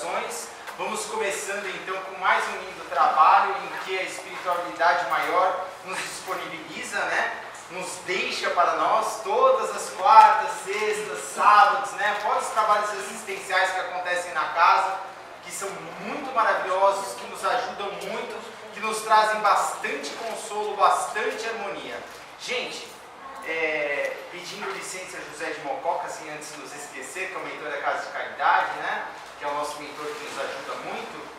corações. Vamos começando então com mais um lindo trabalho em que a espiritualidade maior nos disponibiliza, né? Nos deixa para nós todas as quartas, sextas, sábados, né? Fora os trabalhos assistenciais que acontecem na casa, que são muito maravilhosos, que nos ajudam muito, que nos trazem bastante consolo, bastante harmonia. Gente, pedindo licença a José de Mococa, assim, antes de nos esquecer, que é o mentor da Casa de Caridade, né? Que é o nosso mentor que nos ajuda muito.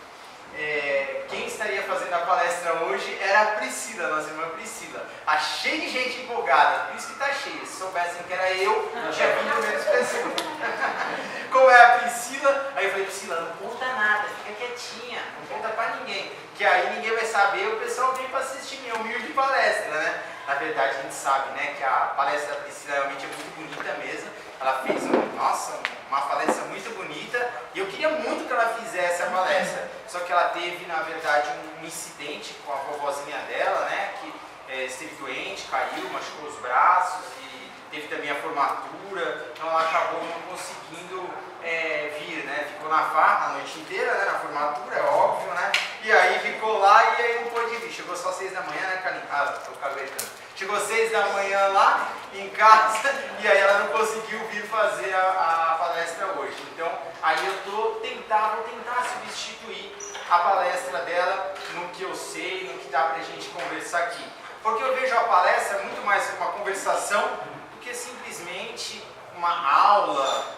Quem estaria fazendo a palestra hoje era a Priscila, nossa irmã Priscila. Tá cheio de gente empolgada, por isso que tá cheio. Se soubessem que era eu, tinha vindo menos pessoas. Como é a Priscila, aí eu falei, Priscila, não conta nada, fica quietinha, não conta pra ninguém, que aí ninguém vai saber, o pessoal vem para assistir minha humilde palestra, né? Na verdade, a gente sabe, né, que a palestra da Priscila realmente é muito bonita mesmo. Ela fez, uma palestra muito bonita, e eu queria muito que ela fizesse a palestra, só que ela teve, na verdade, um incidente com a vovozinha dela, né, que esteve doente, caiu, machucou os braços, e teve também a formatura, então ela acabou não conseguindo vir, né, ficou na farra a noite inteira, né, na formatura, é óbvio, né, e aí ficou lá e aí não pôde vir, chegou só 6 da manhã, né, Carlinhos? Ah, tô caguetando. Chegou 6 da manhã lá em casa e aí ela não conseguiu vir fazer a palestra hoje. Então, aí eu vou tentar substituir a palestra dela no que eu sei, no que dá pra gente conversar aqui. Porque eu vejo a palestra muito mais como uma conversação do que simplesmente uma aula,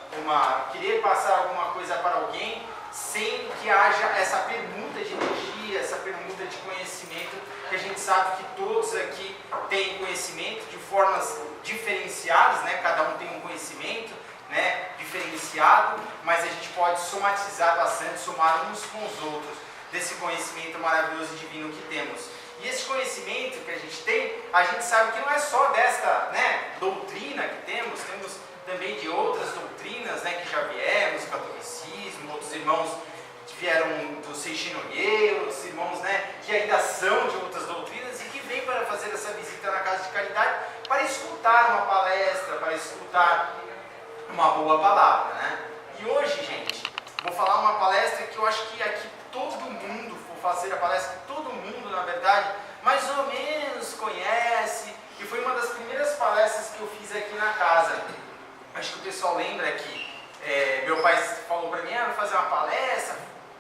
querer passar alguma coisa para alguém sem que haja essa permuta de energia, essa permuta de conhecimento, que a gente sabe que todos aqui têm conhecimento de formas diferenciadas, né? Cada um tem um conhecimento, né, diferenciado, mas a gente pode somatizar bastante, somar uns com os outros, desse conhecimento maravilhoso e divino que temos. E esse conhecimento que a gente tem, a gente sabe que não é só desta, né, doutrina que temos também de outras doutrinas, né, que já viemos, o catolicismo, outros irmãos que vieram do Seixinoye, outros irmãos, né, que ainda são de outras doutrinas e que vêm para fazer essa visita na Casa de Caridade para escutar uma palestra, para escutar uma boa palavra, né? E hoje, gente, vou falar uma palestra que eu acho que aqui todo mundo, vou fazer a palestra que todo mundo, na verdade, mais ou menos conhece, e foi uma das primeiras palestras que eu fiz aqui na casa. Acho que o pessoal lembra que meu pai falou para mim, vou fazer uma palestra,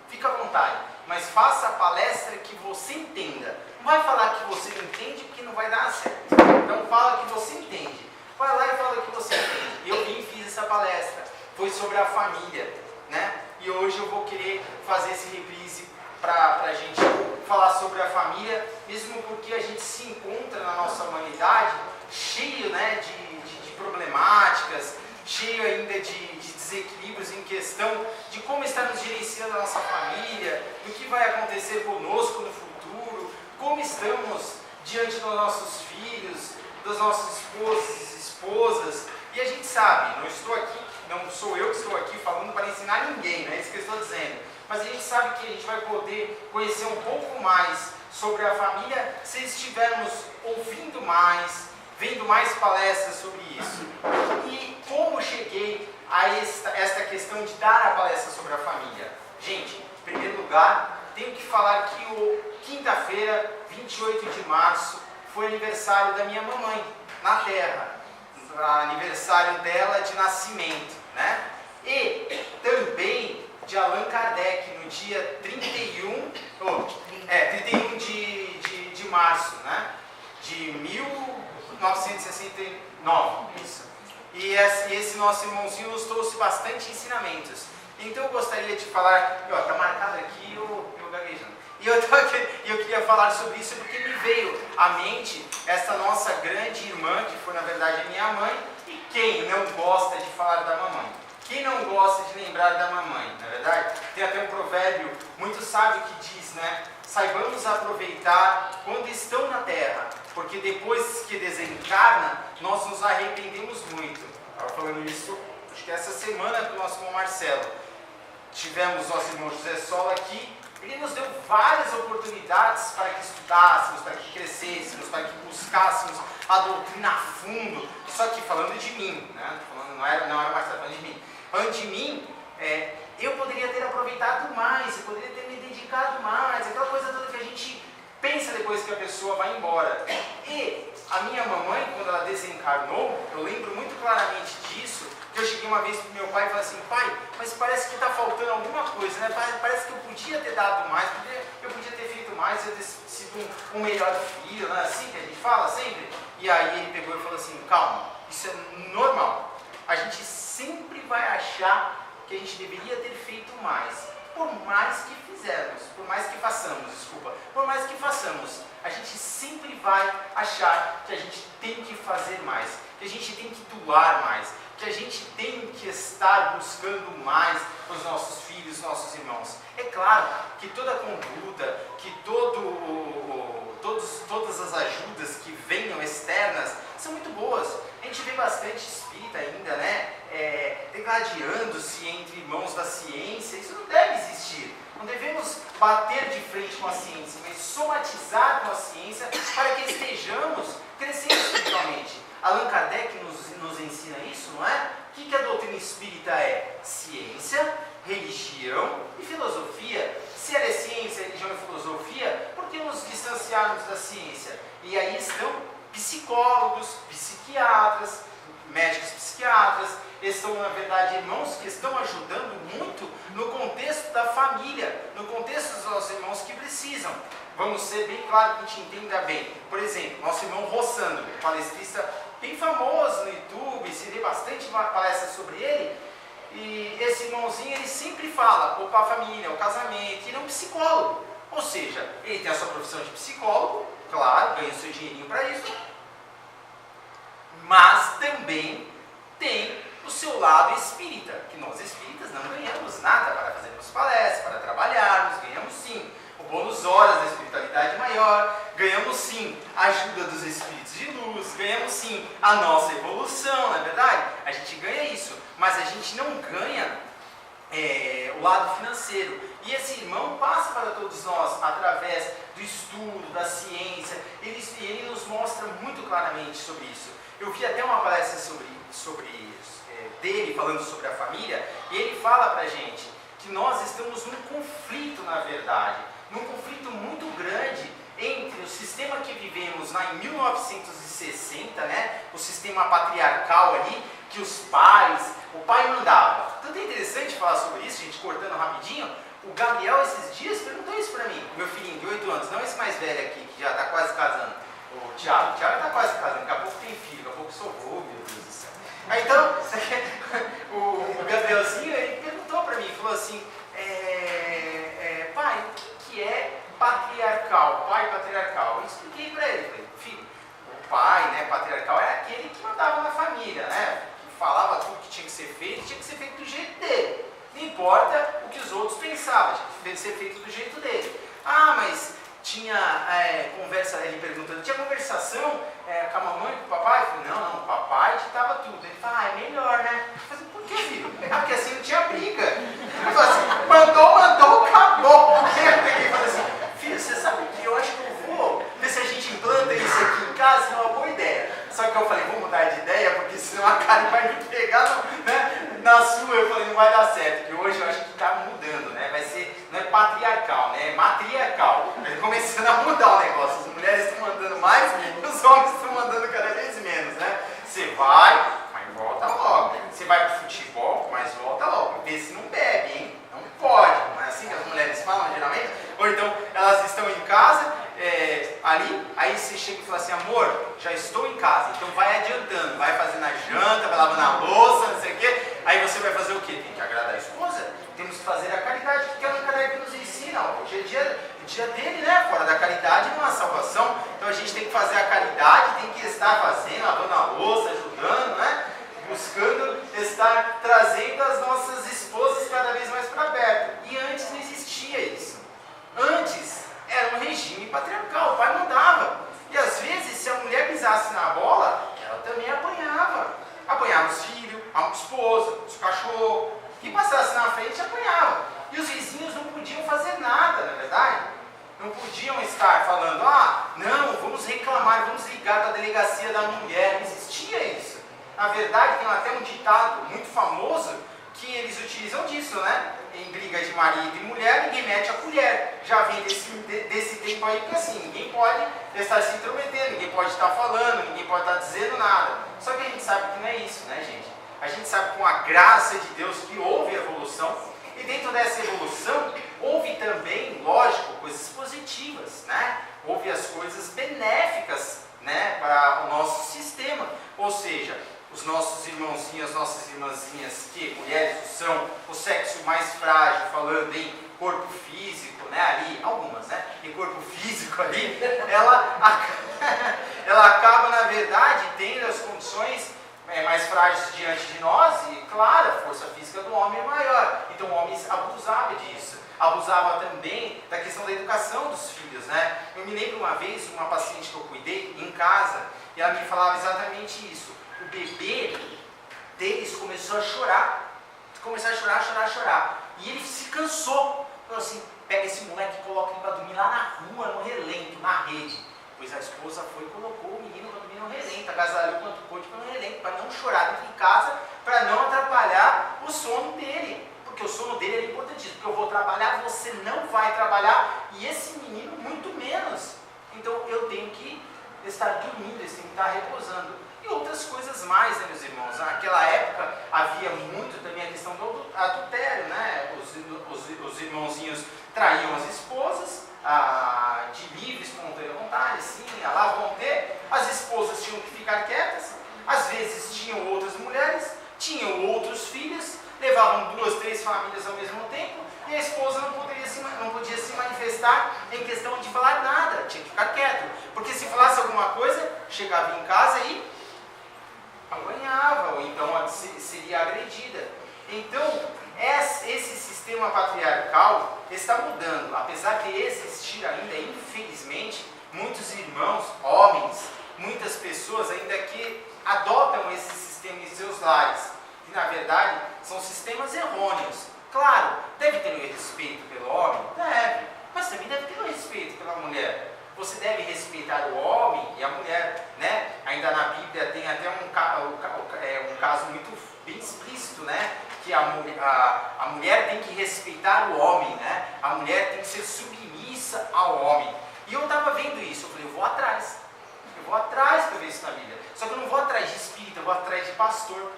fica à vontade, mas faça a palestra que você entenda. Não vai falar que você não entende, porque não vai dar certo. Então fala que você entende. Vai lá e fala que você entende. Eu vim e fiz essa palestra. Foi sobre a família, né? E hoje eu vou querer fazer esse reprise para a gente falar sobre a família, mesmo porque a gente se encontra na nossa humanidade cheio, né, de problemáticas, cheio ainda de desequilíbrios em questão de como está nos gerenciando a nossa família, do que vai acontecer conosco no futuro, como estamos diante dos nossos filhos, dos nossos esposos e esposas. E a gente sabe, não sou eu que estou aqui falando para ensinar ninguém, não é isso que eu estou dizendo, mas a gente sabe que a gente vai poder conhecer um pouco mais sobre a família se estivermos ouvindo mais, vendo mais palestras sobre isso. E como cheguei a esta questão de dar a palestra sobre a família? Gente, em primeiro lugar, tenho que falar que quinta-feira, 28 de março, foi aniversário da minha mamãe, na Terra. Aniversário dela de nascimento, né? E também de Allan Kardec, no dia 31 de março, né? De 1969, isso. E esse nosso irmãozinho nos trouxe bastante ensinamentos. Então eu gostaria de falar, tá marcado aqui eu gaguejando. E eu queria falar sobre isso porque me veio à mente essa nossa grande irmã, que foi na verdade a minha mãe, e quem não gosta de falar da mamãe? Quem não gosta de lembrar da mamãe, na verdade? Tem até um provérbio muito sábio que diz, né? Saibamos aproveitar quando estão na terra, porque depois que desencarna, nós nos arrependemos muito. Estava falando isso, acho que essa semana com o nosso irmão Marcelo. Tivemos nosso irmão José Sola aqui, ele nos deu várias oportunidades para que estudássemos, para que crescêssemos, para que buscássemos a doutrina a fundo. Só que falando de mim, né? Não era Marcelo, falando de mim. Falando de mim, eu poderia ter aproveitado mais, eu poderia ter me dedicado mais, aquela coisa toda que a gente pensa depois que a pessoa vai embora. E a minha mamãe, quando ela desencarnou, eu lembro muito claramente disso, que eu cheguei uma vez para o meu pai e falei assim, pai, mas parece que está faltando alguma coisa, né? Parece que eu podia ter dado mais, eu podia ter feito mais, eu ter sido um melhor filho, não é assim que a gente fala sempre? E aí ele pegou e falou assim, calma, isso é normal. A gente sempre vai achar que a gente deveria ter feito mais, por mais que fizermos, por mais que façamos, por mais que façamos, a gente sempre vai achar que a gente tem que fazer mais, que a gente tem que doar mais, que a gente tem que estar buscando mais os nossos filhos, nossos irmãos. É claro que toda conduta, que todas as ajudas que venham externas são muito boas. A gente vê bastante espírita ainda, né? Degladiando-se entre irmãos da ciência. Isso não deve existir. Não devemos bater de frente com a ciência, mas somatizar com a ciência para que estejamos crescendo espiritualmente. Allan Kardec nos ensina isso, não é? O que a doutrina espírita é? Ciência, religião e filosofia. Se ela é ciência, religião e filosofia, por que nos distanciarmos da ciência? E aí estão psicólogos, psiquiatras, médicos psiquiatras, estão, na verdade, irmãos que estão ajudando muito no contexto da família, no contexto dos nossos irmãos que precisam. Vamos ser bem claro que a gente entenda bem. Por exemplo, nosso irmão Rossandro, palestrista bem famoso no YouTube, se vê bastante palestras sobre ele, e esse irmãozinho, ele sempre fala para a família, o casamento, ele é um psicólogo. Ou seja, ele tem a sua profissão de psicólogo, claro, ganha o seu dinheirinho para isso, mas também tem o seu lado espírita, que nós espíritas não ganhamos nada para fazermos palestras, para trabalharmos, ganhamos sim o bônus horas da espiritualidade maior, ganhamos sim a ajuda dos espíritos de luz, ganhamos sim a nossa evolução, não é verdade? A gente ganha isso, mas a gente não ganha o lado financeiro. E esse irmão passa para todos nós através do estudo, da ciência, ele nos mostra muito claramente sobre isso. Eu vi até uma palestra dele falando sobre a família, e ele fala pra gente que nós estamos num conflito, na verdade, num conflito muito grande entre o sistema que vivemos lá em 1960, né, o sistema patriarcal ali, que o pai mandava. Tanto é interessante falar sobre isso, gente, cortando rapidinho. O Gabriel esses dias perguntou isso pra mim, meu filhinho de 8 anos, não esse mais velho aqui, que já está quase casando, o Thiago está quase casando, daqui a pouco tem filho, daqui a pouco sou vô, meu Deus do céu. Aí, então, o Gabrielzinho, ele perguntou pra mim, falou assim, pai, o que é patriarcal, pai patriarcal? Eu expliquei pra ele, falei, filho, o pai, né, patriarcal é aquele que mandava na família, né, que falava tudo que tinha que ser feito do jeito dele. Não importa o que os outros pensavam, tinha que ser feito do jeito dele. Ah, mas tinha conversa, ele perguntando, tinha conversação com a mamãe, com o papai? Eu falei, não, o papai ditava tudo. Ele falou, é melhor, né? Eu falei, por que, filho? Porque assim não tinha briga. Ele falou assim, mandou, acabou. Eu peguei e falei assim, filho, você sabe que eu acho que eu vou ver se a gente implanta isso aqui em casa, é uma boa ideia. Só que eu falei, vou mudar de ideia, porque senão a Karen vai me pegar na sua. Eu falei, não vai dar certo, porque hoje eu acho que está mudando, né? Vai ser, não é patriarcal, né? É matriarcal. Está começando a mudar o negócio. As mulheres estão mandando mais e os homens estão mandando cada vez menos, né? Você vai, mas volta logo. Você vai pro futebol, mas volta logo. Vê se não bebe, hein? Não pode. Não é assim que as mulheres falam, geralmente? Ou então, elas estão em casa, ali, aí você chega e fala assim, amor, já estou em casa, então vai adiantando, vai fazendo a janta, vai lavando a louça, não sei o quê, aí você vai fazer o quê? Tem que agradar a esposa, temos que fazer a caridade, que é o que nos ensina, o dia dele, né, fora da caridade não há salvação, então a gente tem que fazer a caridade, tem que estar fazendo, lavando a louça, ajudando, né, buscando estar trazendo as nossas esposas cada vez mais para perto, e antes não existia isso, antes era um regime patriarcal, o pai mandava. E às vezes, se a mulher pisasse na bola, ela também apanhava. Apanhava os filhos, a esposa, os cachorros. Quem passasse na frente apanhava. E os vizinhos não podiam fazer nada, não é verdade? Não podiam estar falando, não, vamos reclamar, vamos ligar da delegacia da mulher. Não existia isso. Na verdade, tem até um ditado muito famoso que eles utilizam disso, né? Em briga de marido e mulher, ninguém mete a colher. Já vem desse tempo aí que assim, ninguém pode estar se intrometendo, ninguém pode estar falando, ninguém pode estar dizendo nada. Só que a gente sabe que não é isso, né, gente? A gente sabe com a graça de Deus que houve evolução, e dentro dessa evolução houve também, lógico, coisas positivas, né? Houve as coisas benéficas, né, para o nosso sistema, ou seja, os nossos irmãozinhos, as nossas irmãzinhas, que mulheres são o sexo mais frágil, falando em corpo físico, né, ali, algumas, né, em corpo físico ali, ela acaba, na verdade, tendo as condições mais frágeis diante de nós, e claro, a força física do homem é maior, então o homem abusava disso, abusava também da questão da educação dos filhos, né. Eu me lembro uma vez, uma paciente que eu cuidei em casa, e ela me falava exatamente isso. O bebê deles começou a chorar. E ele se cansou. Falou assim, pega esse moleque e coloca ele para dormir lá na rua, no relento, na rede. Pois a esposa foi e colocou o menino para dormir no relento, agasalhou quanto pôde para no relento, para não chorar dentro de casa, para não atrapalhar o sono dele. Porque o sono dele era importantíssimo. Porque eu vou trabalhar, você não vai trabalhar, e esse menino muito menos. Então eu tenho que estar dormindo, eles têm que estar repousando. E outras coisas mais, né, meus irmãos? Naquela época havia muito também a questão do adultério, né? Os irmãozinhos traíam as esposas de livre, espontânea vontade, sim, lá vão ter. As esposas tinham que ficar quietas, às vezes tinham outras mulheres, tinham outros filhos, levavam 2, 3 famílias ao mesmo tempo, e a esposa não podia se manifestar em questão de falar nada, tinha que ficar quieto, porque se falasse alguma coisa, chegava em casa e apanhava, ou então seria agredida. Então, esse sistema patriarcal está mudando, apesar de existir ainda, infelizmente, muitos irmãos, homens, muitas pessoas ainda que adotam esse sistema em seus lares, e na verdade são sistemas errôneos. Claro, deve ter o respeito pelo homem? Deve, mas também deve ter o respeito pela mulher. Você deve respeitar o homem e a mulher, né? Ainda na Bíblia tem até um caso muito bem explícito, né? Que a mulher tem que respeitar o homem, né? A mulher tem que ser submissa ao homem. E eu estava vendo isso, eu falei, eu vou atrás para ver isso na Bíblia. Só que eu não vou atrás de espírita, eu vou atrás de pastor.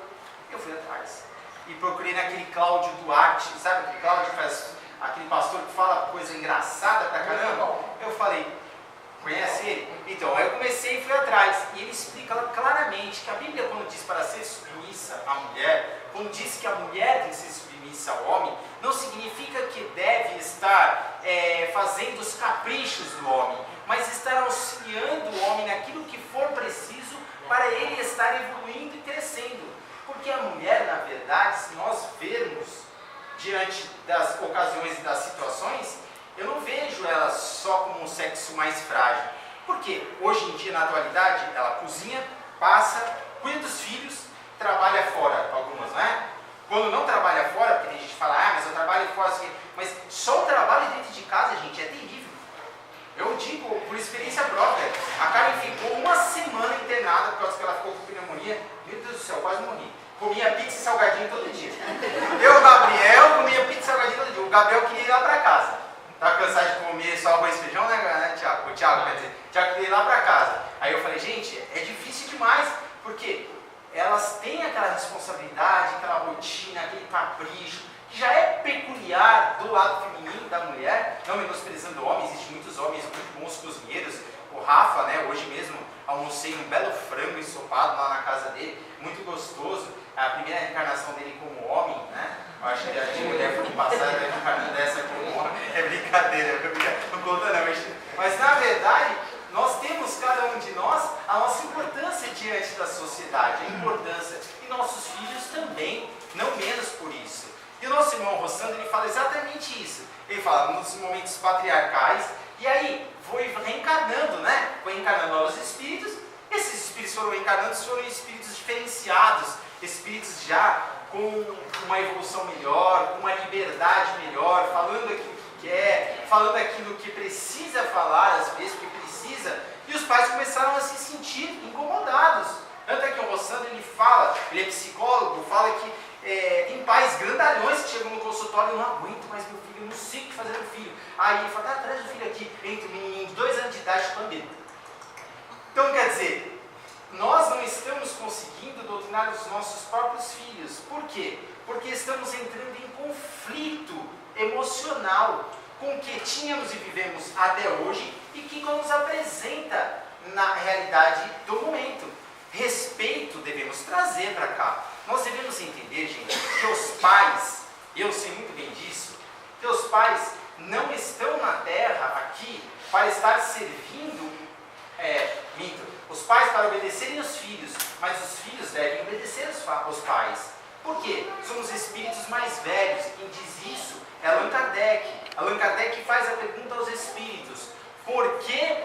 Eu fui atrás e procurei naquele Cláudio Duarte, sabe aquele Cláudio que faz aquele pastor que fala coisa engraçada pra caramba? Eu falei, conhece ele? Então, aí eu comecei e fui atrás. E ele explica claramente que a Bíblia, quando diz para ser submissa à mulher, quando diz que a mulher tem que ser submissa ao homem, não significa que deve estar fazendo os caprichos do homem, mas estar auxiliando o homem naquilo que for preciso para ele estar evoluindo e crescendo. Porque a mulher, na verdade, se nós vermos diante das ocasiões e das situações, eu não vejo ela só como um sexo mais frágil. Porque hoje em dia, na atualidade, ela cozinha, passa, cuida dos filhos, trabalha fora, algumas, não é? Quando não trabalha fora, porque tem gente que fala, mas eu trabalho fora, assim, mas só o trabalho dentro de casa, gente, é terrível. Eu digo, por experiência própria, a Karen ficou uma semana internada por causa que ela ficou com pneumonia. Meu Deus do céu, quase morri. Comia pizza e salgadinho todo dia. Eu, Gabriel, comia pizza e salgadinho todo dia. O Gabriel queria ir lá pra casa. Tava cansado de comer só arroz e feijão, né, Tiago? O Tiago, quer dizer, o Tiago queria ir lá pra casa. Aí eu falei, gente, é difícil demais, porque elas têm aquela responsabilidade, aquela rotina, aquele capricho, que já é peculiar do lado feminino da mulher, não menosprezando o homem, existem muitos homens muito bons cozinheiros. O Rafa, né, hoje mesmo almocei um belo frango ensopado lá na casa dele, muito gostoso, a primeira reencarnação dele como homem, né? Eu acho que a de mulher foi passada, a reencarnação dessa como homem, é brincadeira, não conta não, mas na verdade, nós temos, cada um de nós, a nossa importância diante da sociedade, a importância, e nossos filhos também, não menos por isso. E o nosso irmão Rossandro, ele fala exatamente isso. Ele fala nos momentos patriarcais, e aí foi reencarnando, né? Foi reencarnando novos espíritos. Esses espíritos foram reencarnando, foram espíritos diferenciados, espíritos já com uma evolução melhor, com uma liberdade melhor, falando aquilo que quer, falando aquilo que precisa falar, às vezes, porque precisa. E os pais começaram a se sentir incomodados. Tanto é que o Rossandro, ele fala, ele é psicólogo, fala que tem pais grandalhões que chegam no consultório e não aguento mais meu filho, eu não sei o que fazer com meu filho. Aí ele fala, traz o filho aqui, entra um menininho de 2 anos de idade pandemia. Então quer dizer, nós não estamos conseguindo doutrinar os nossos próprios filhos. Por quê? Porque estamos entrando em conflito emocional com o que tínhamos e vivemos até hoje e que nos apresenta na realidade do momento. Respeito devemos trazer para cá. Nós devemos entender, gente, que os pais, eu sei muito bem disso, que os pais não estão na terra aqui para estar servindo, os pais para obedecerem os filhos, mas os filhos devem obedecer os pais. Por quê? Somos espíritos mais velhos. Quem diz isso é Allan Kardec. Allan Kardec faz a pergunta aos espíritos: por que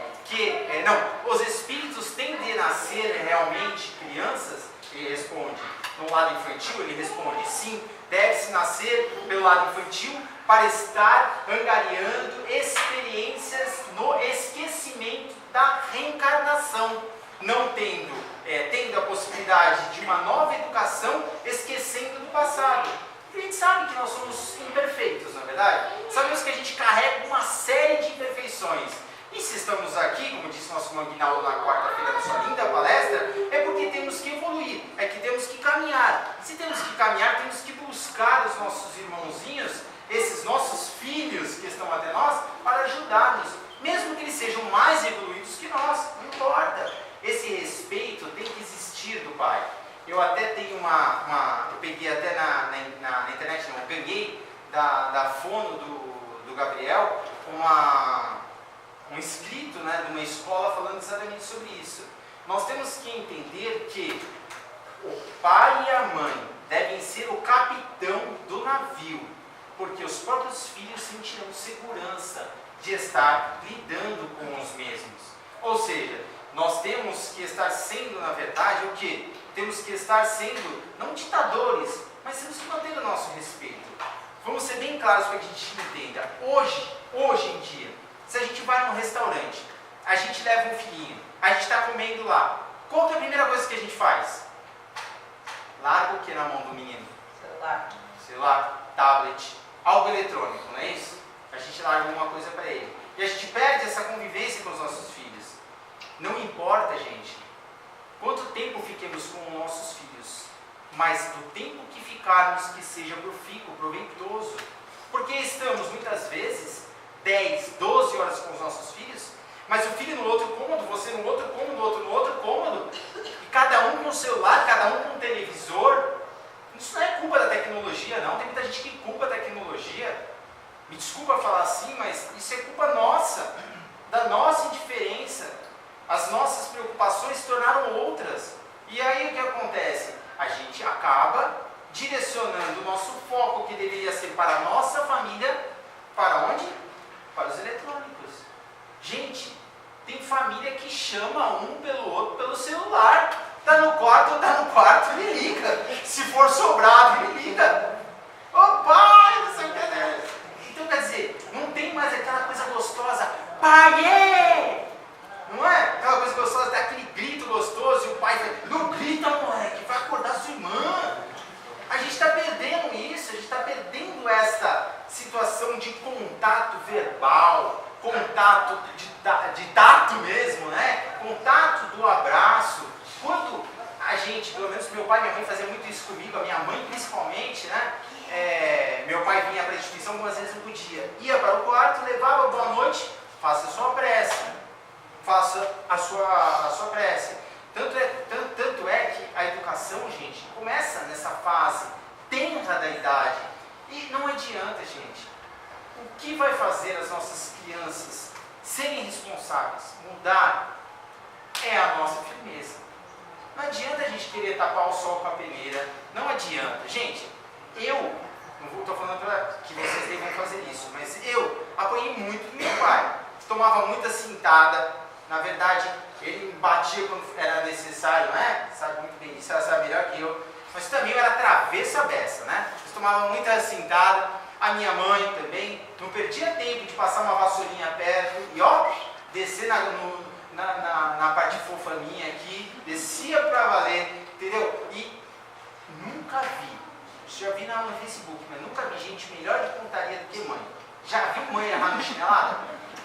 os espíritos têm de nascer realmente crianças? Ele responde, no lado infantil, ele responde, sim, deve-se nascer pelo lado infantil para estar angariando experiências no esquecimento da reencarnação, não tendo a possibilidade de uma nova educação, esquecendo do passado. A gente sabe que nós somos imperfeitos, não é verdade? Sabemos que a gente carrega uma série de imperfeições. E se estamos aqui, como disse nosso Manguinaldo na quarta-feira na sua linda palestra, é porque temos que evoluir, é que temos que caminhar. Se temos que caminhar, temos que buscar os nossos irmãozinhos, esses nossos filhos que estão até nós, para ajudar-nos, mesmo que eles sejam mais evoluídos que nós, não importa. Esse respeito tem que existir do pai. Eu até tenho eu peguei até na internet, não, eu ganhei da fono do Gabriel um escrito, né, de uma escola falando exatamente sobre isso. Nós temos que entender que o pai e a mãe devem ser o capitão do navio, porque os próprios filhos sentirão segurança de estar lidando com os mesmos. Ou seja, nós temos que estar sendo, na verdade, o quê? Temos que estar sendo, não ditadores, mas temos que manter o nosso respeito. Vamos ser bem claros para que a gente entenda. Hoje em dia, se a gente vai num restaurante, a gente leva um filhinho, a gente está comendo lá, qual que é a primeira coisa que a gente faz? Larga o que na mão do menino? Celular, tablet, algo eletrônico, não é isso? A gente larga alguma coisa para ele. E a gente perde essa convivência com os nossos filhos. Não importa, gente, quanto tempo fiquemos com os nossos filhos, mas do tempo que ficarmos, que seja profícuo, proveitoso. Porque estamos, muitas vezes, 10, 12 horas com os nossos filhos, mas o filho no outro cômodo, você no outro cômodo, o outro no outro cômodo, e cada um com o celular, cada um com o televisor. Isso não é culpa da tecnologia, não. Tem muita gente que culpa a tecnologia. Me desculpa falar assim, mas isso é culpa nossa, da nossa indiferença. As nossas preocupações se tornaram outras. E aí o que acontece? A gente acaba direcionando o nosso foco, que deveria ser para a nossa família, para onde? Para os eletrônicos. Gente, tem família que chama um pelo outro pelo celular. Tá no quarto, ele liga. Se for sobrado, ele liga. Ô pai, não sei o que é. Então quer dizer, não tem mais aquela coisa gostosa. Pai! Não é? Aquela coisa gostosa, até aquele grito gostoso, e o pai fala, não grita, moleque, vai acordar sua irmã. A gente está perdendo isso, a gente está perdendo essa situação de contato verbal, contato de tato mesmo, né? Contato do abraço. Quando a gente, pelo menos meu pai e minha mãe faziam muito isso comigo, a minha mãe principalmente, né? Meu pai vinha para a instituição algumas vezes no dia. Ia para o quarto, levava boa noite, faça a sua prece. Faça a sua prece. Tanto é que a educação, gente, começa nessa fase tenra da idade. E não adianta, gente. O que vai fazer as nossas crianças serem responsáveis, mudar, é a nossa firmeza. Não adianta a gente querer tapar o sol com a peneira. Não adianta. Gente, eu não estou falando que vocês devem fazer isso, mas eu apanhei muito do meu pai. Tomava muita cintada. Na verdade, ele me batia quando era necessário, né? Sabe muito bem disso, ela sabe melhor que eu. Mas também eu era travesso a beça, né? Eles tomavam muita cintada. A minha mãe também. Não perdia tempo de passar uma vassourinha perto e, ó, descer na parte fofa minha aqui. Descia pra valer, entendeu? E nunca vi, já vi no Facebook, mas nunca vi gente melhor de pontaria do que mãe. Já viu mãe errar no chinelada?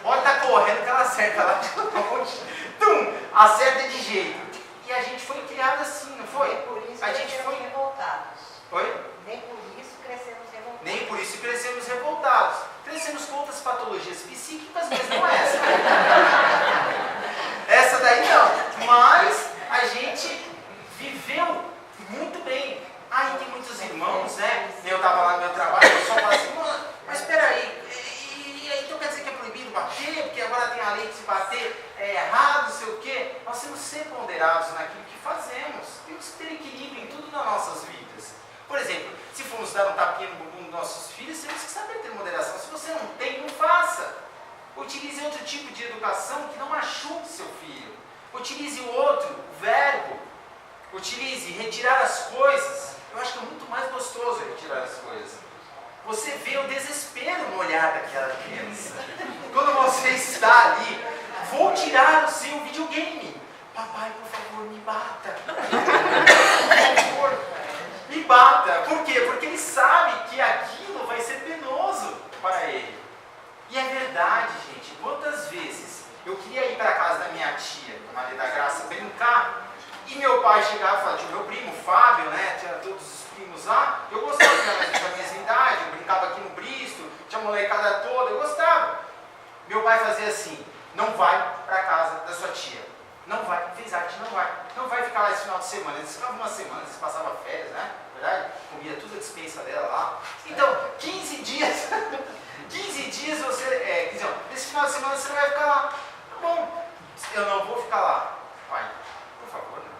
Pode estar correndo que ela acerta lá de longe. Tum! Acerta de jeito. E a gente foi criado assim, não foi? Nem por isso a gente foi revoltados. Oi? Nem por isso crescemos revoltados. Nem por isso crescemos revoltados. Crescemos com outras patologias psíquicas, mas não essa. Essa daí não. Mas a gente viveu muito bem. Aí tem muitos irmãos, né? Eu estava lá no meu trabalho, o pessoal fala assim, mas espera aí, então quer dizer que é proibido bater, porque agora tem a lei que se bater é errado, não sei o quê. Nós temos que ser ponderados naquilo que fazemos. Temos que ter equilíbrio em tudo nas nossas vidas. Por exemplo, se formos dar um tapinha no bumbum dos nossos filhos, temos que saber ter moderação. Se você não tem, não faça. Utilize outro tipo de educação que não machuque seu filho. Utilize o outro, o verbo. Utilize retirar as coisas. Eu acho que é muito mais gostoso retirar as coisas. Você vê o desespero no olhar daquela criança. Quando você está ali, vou tirar o seu videogame. Papai, por favor, me bata. Por favor, me bata. Por quê? Porque ele sabe que aquilo vai ser penoso para ele. E é verdade, gente. Quantas vezes eu queria ir para a casa da minha tia, Maria da Graça, brincar, e meu pai chegava e falava, tinha o meu primo, Fábio, né? Tinha todos os primos lá. Eu gostava da mesma idade, eu brincava aqui no Bristo, tinha a molecada toda, eu gostava. Meu pai fazia assim, não vai para a casa da sua tia. Não vai, fez arte, não vai. Não vai ficar lá esse final de semana. Eles ficavam uma semana, eles passavam férias, né? Verdade? Comia tudo a dispensa dela lá. Então, 15 dias, 15 dias você, nesse final de semana você não vai ficar lá. Tá bom, eu não vou ficar lá. Pai, por favor, não.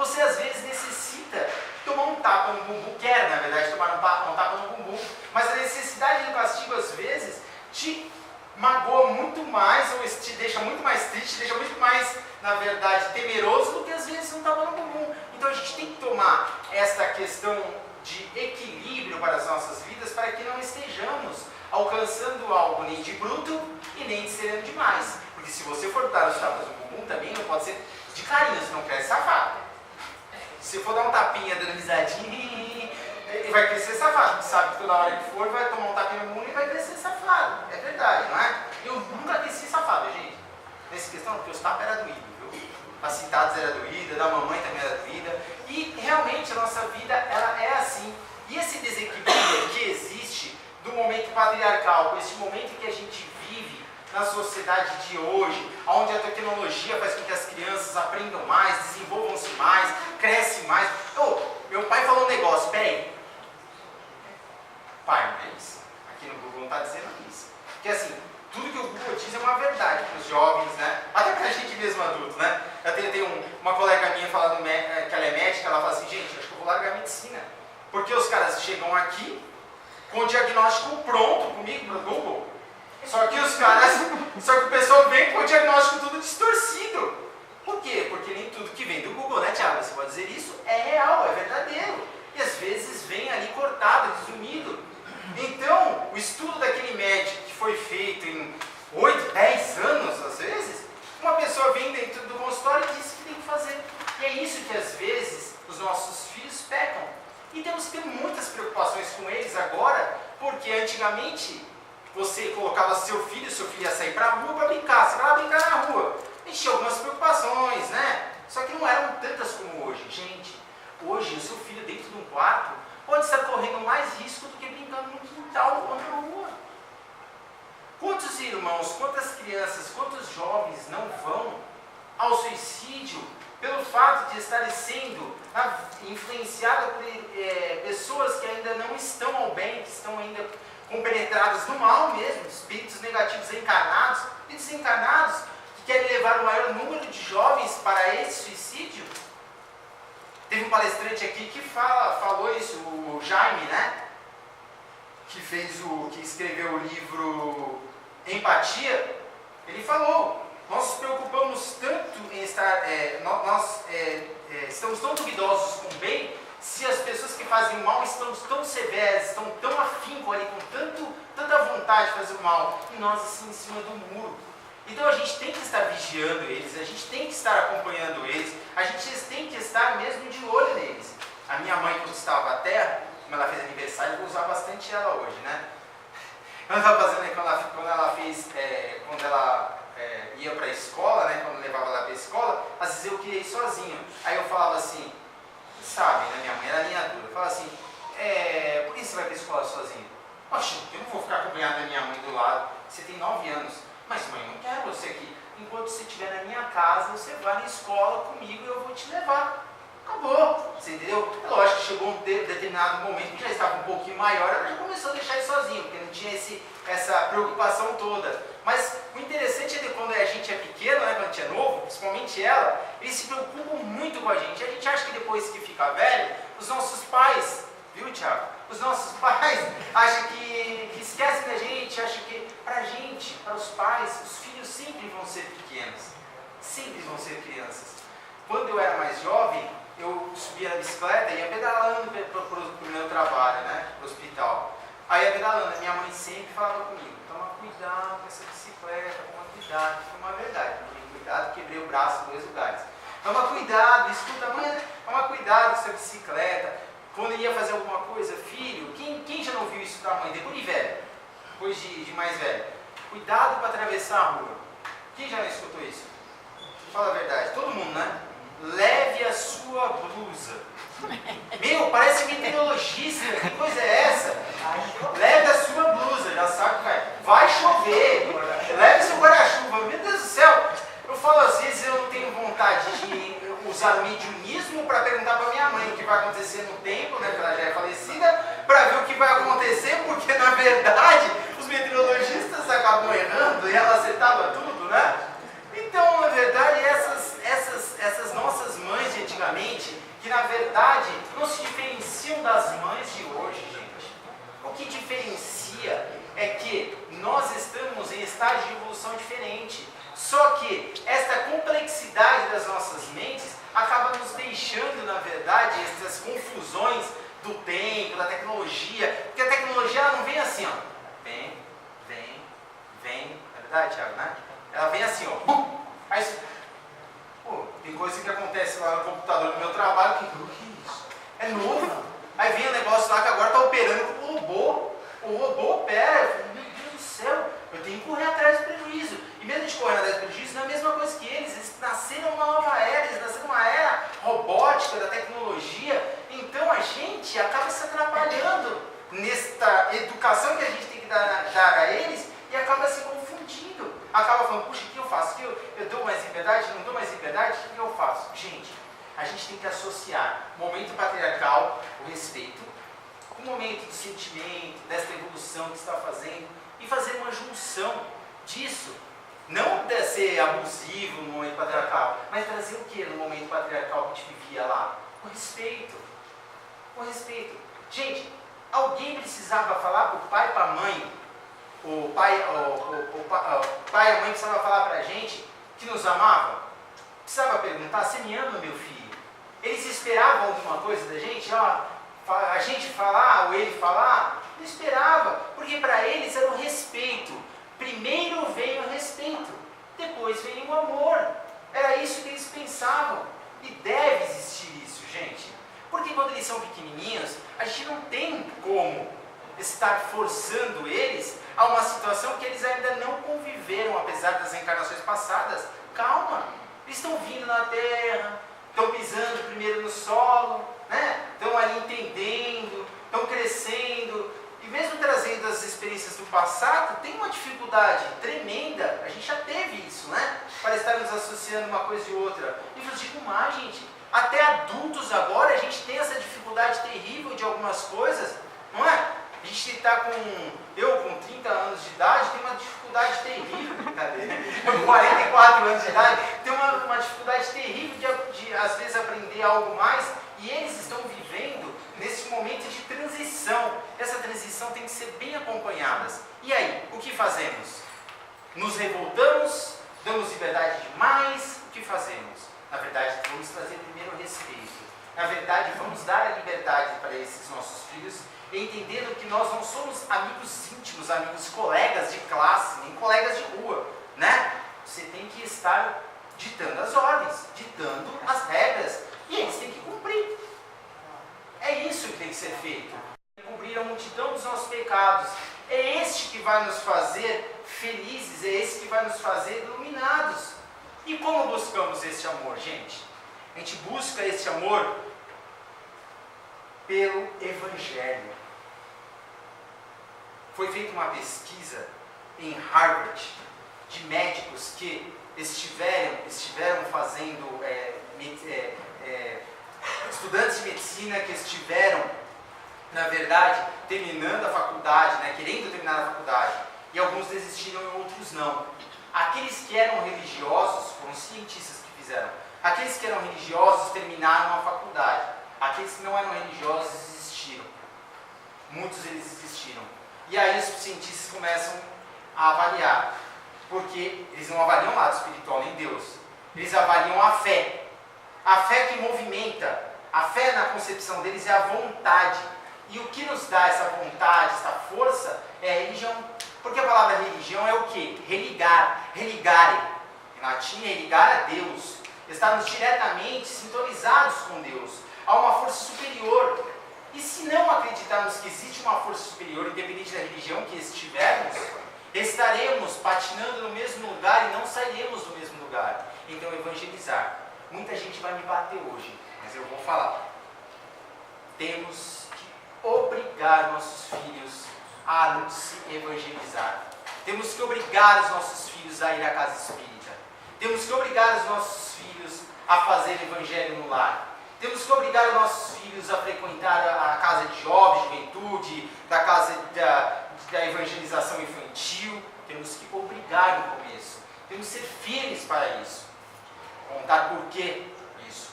Você às vezes necessita tomar um tapa no bumbum, quer na verdade tomar um tapa no bumbum, mas a necessidade do castigo às vezes te magoa muito mais, ou te deixa muito mais triste, te deixa muito mais, na verdade, temeroso do que às vezes um tapa no bumbum. Então a gente tem que tomar esta questão de equilíbrio para as nossas vidas, para que não estejamos alcançando algo nem de bruto e nem de sereno demais. Porque se você for dar os tapas no bumbum, também não pode ser de carinho, senão cresce safado. Se for dar um tapinha dando risadinha, ele vai crescer safado, porque sabe que toda hora que for vai tomar um tapinha no mundo e vai crescer safado. É verdade, não é? Eu nunca cresci safado, gente. Nessa questão, porque os tapas eram doídos, viu? As citadas eram doídas, da mamãe também era doída. E realmente a nossa vida, ela é assim. E esse desequilíbrio que existe do momento patriarcal, com esse momento que a gente vive na sociedade de hoje, onde a tecnologia faz com que as crianças aprendam mais, desenvolvam-se mais, crescem mais. Meu pai falou um negócio, peraí. Pai, não é isso. Aqui no Google não está dizendo isso. Porque assim, tudo que o Google diz é uma verdade para os jovens, né? Até para a gente mesmo adulto, né? Eu tenho uma colega minha falando que ela é médica, ela fala assim, gente, acho que eu vou largar a medicina. Porque os caras chegam aqui com o diagnóstico pronto comigo no Google. Só que o pessoal vem com o diagnóstico tudo distorcido. Por quê? Porque nem tudo que vem do Google, né, Thiago? Você pode dizer isso? É real, é verdadeiro. E às vezes vem ali cortado, resumido. Então, o estudo daquele médico que foi feito em 8, 10 anos, às vezes, uma pessoa vem dentro do consultório e diz que tem que fazer. E é isso que às vezes os nossos filhos pecam. E temos que ter muitas preocupações com eles agora, porque antigamente você colocava seu filho ia sair para a rua para brincar, você vai lá brincar na rua. A gente tinha algumas preocupações, né? Só que não eram tantas como hoje. Gente, hoje o seu filho dentro de um quarto pode estar correndo mais risco do que brincando no quintal ou na rua. Quantos irmãos, quantas crianças, quantos jovens não vão ao suicídio pelo fato de estarem sendo influenciados por pessoas que ainda não estão ao bem, que estão ainda compenetradas no mal mesmo, espíritos negativos encarnados e desencarnados, que querem levar o maior número de jovens para esse suicídio? Teve um palestrante aqui que falou isso, o Jaime, né? Que escreveu o livro Empatia. Ele falou, nós nos preocupamos tanto em estar, estamos tão duvidosos com o bem, se as pessoas que fazem o mal estão tão severas, estão tão afinco ali, com tanta vontade de fazer o mal, e nós assim em cima do muro. Então a gente tem que estar vigiando eles, a gente tem que estar acompanhando eles, a gente tem que estar mesmo de olho neles. A minha mãe, quando estava à terra, como ela fez aniversário, eu vou usar bastante ela hoje, né? Eu estava fazendo quando ela ia para a escola, né? Quando eu levava ela para a escola, às vezes eu queria ir sozinho. Aí eu falava assim, sabe, né? Minha mãe era linha dura. Eu falava assim, por que você vai para a escola sozinho? Poxa, eu não vou ficar acompanhado da minha mãe do lado. Você tem 9 anos. Mas mãe, eu não quero você aqui. Enquanto você estiver na minha casa, você vai na escola comigo e eu vou te levar. Acabou, você entendeu? É lógico que chegou um determinado momento que já estava um pouquinho maior, ela já começou a deixar ele sozinho, porque não tinha essa preocupação toda. Mas o interessante é que quando a gente é pequeno, né, quando a gente é novo, principalmente ela, eles se preocupam muito com a gente. A gente acha que depois que fica velho, os nossos pais, viu, Thiago? Os nossos pais acham que esquecem da gente, acham que pra gente, para os pais, os filhos sempre vão ser pequenos, sempre vão ser crianças. Quando eu era mais jovem, eu subia na bicicleta e ia pedalando para o meu trabalho, né, para o hospital. Aí ia pedalando, minha mãe sempre falava comigo, toma cuidado com essa bicicleta, toma cuidado, que foi uma verdade, tomei cuidado, quebrei o braço em 2 lugares. Toma cuidado, escuta, mãe, toma cuidado com essa bicicleta. Quando ia fazer alguma coisa, filho, quem já não viu isso da mãe, depois de velho, depois de mais velho? Cuidado para atravessar a rua. Quem já não escutou isso? Fala a verdade, todo mundo, né? Leve a sua blusa. Meu, parece meteorologista, que coisa é essa? Leve a sua blusa, já sabe que vai chover. Leve seu guarda-chuva, meu Deus do céu. Eu falo às vezes, eu não tenho vontade de usar mediunismo para perguntar para minha mãe o que vai acontecer no tempo, né, porque ela já é falecida, para ver o que vai acontecer, porque na verdade os meteorologistas acabam errando e ela acertava tudo, né? Então, na verdade, essas nossas mães de antigamente, que na verdade não se diferenciam das mães de hoje, gente. O que diferencia é que nós estamos em estágio de evolução diferente. Só que esta complexidade das nossas mentes acaba nos deixando, na verdade, essas confusões do tempo, da tecnologia. Porque a tecnologia ela não vem assim, ó. Vem. É verdade, Thiago, né? Ela vem assim, ó. Aí, pô, tem coisa que acontece lá no computador do meu trabalho que é isso? É novo. Aí vem o negócio lá que agora está operando com o robô. O robô opera. Meu Deus do céu, eu tenho que correr atrás do prejuízo. E mesmo de correr atrás do prejuízo, não é a mesma coisa que eles. Eles nasceram uma nova era, eles nasceram uma era robótica, da tecnologia. Então a gente acaba se atrapalhando nesta educação que a gente tem que dar a eles e acaba se confundindo. Acaba falando, puxa, o que eu faço? Eu dou mais liberdade? Não dou mais liberdade? O que eu faço? Gente, a gente tem que associar o momento patriarcal, o respeito, o momento do sentimento, dessa evolução que está fazendo, e fazer uma junção disso. Não de ser abusivo no momento patriarcal, mas trazer o que no momento patriarcal que a gente vivia lá? O respeito. O respeito. Gente, alguém precisava falar para o pai e para a mãe, o pai e a mãe precisavam falar para a gente que nos amava? Precisava perguntar, você me ama, meu filho? Eles esperavam alguma coisa da gente? Ó, a gente falar ou ele falar? Não esperava, porque para eles era o respeito. Primeiro veio o respeito, depois veio o amor. Era isso que eles pensavam. E deve existir isso, gente. Porque quando eles são pequenininhos, a gente não tem como estar forçando eles a uma situação que eles ainda não conviveram, apesar das encarnações passadas. Calma, eles estão vindo na Terra, estão pisando primeiro no solo, né? Estão ali entendendo, estão crescendo, e mesmo trazendo as experiências do passado, tem uma dificuldade tremenda, a gente já teve isso, né? Para estar nos associando uma coisa e outra. E vos digo mais, gente, até adultos agora a gente tem essa dificuldade terrível de algumas coisas, não é? A gente está eu com 30 anos de idade, tenho uma dificuldade terrível, brincadeira. Eu com 44 anos de idade, tenho uma dificuldade terrível de às vezes aprender algo mais, e eles estão vivendo nesse momento de transição. Essa transição tem que ser bem acompanhada. E aí, o que fazemos? Nos revoltamos? Damos liberdade demais? O que fazemos? Na verdade, vamos trazer primeiro o respeito. Na verdade, vamos dar a liberdade para esses nossos filhos, entendendo que nós não somos amigos íntimos, amigos colegas de classe, nem colegas de rua, né? Você tem que estar ditando as ordens, ditando as regras, e eles têm que cumprir. É isso que tem que ser feito. vai nos fazer felizes, é esse que vai nos fazer iluminados. E como buscamos esse amor, gente? A gente busca esse amor pelo Evangelho. Foi feita uma pesquisa em Harvard de médicos que estiveram fazendo, estudantes de medicina que estiveram, na verdade, terminando a faculdade, né, querendo terminar a faculdade, e alguns desistiram e outros não. Aqueles que eram religiosos, foram cientistas que fizeram, aqueles que eram religiosos terminaram a faculdade, aqueles que não eram religiosos desistiram. Muitos deles desistiram. E aí os cientistas começam a avaliar, porque eles não avaliam o lado espiritual nem Deus, eles avaliam a fé. A fé que movimenta, a fé na concepção deles é a vontade. E o que nos dá essa vontade, essa força, é a religião. Porque a palavra religião é o quê? Religar, religare. Em latim, religar a Deus. Estarmos diretamente sintonizados com Deus. Há uma força superior. E se não acreditarmos que existe uma força superior, independente da religião que estivermos, estaremos patinando no mesmo lugar e não sairemos do mesmo lugar. Então, evangelizar. Muita gente vai me bater hoje, mas eu vou falar. Temos que obrigar nossos filhos a se evangelizar. Temos que obrigar os nossos filhos a ir à casa espírita. Temos que obrigar os nossos filhos a fazer evangelho no lar. Temos que obrigar os nossos filhos a frequentar a casa de jovens, juventude, da casa da evangelização infantil. Temos que obrigar no começo. Temos que ser firmes para isso. Contar por que isso.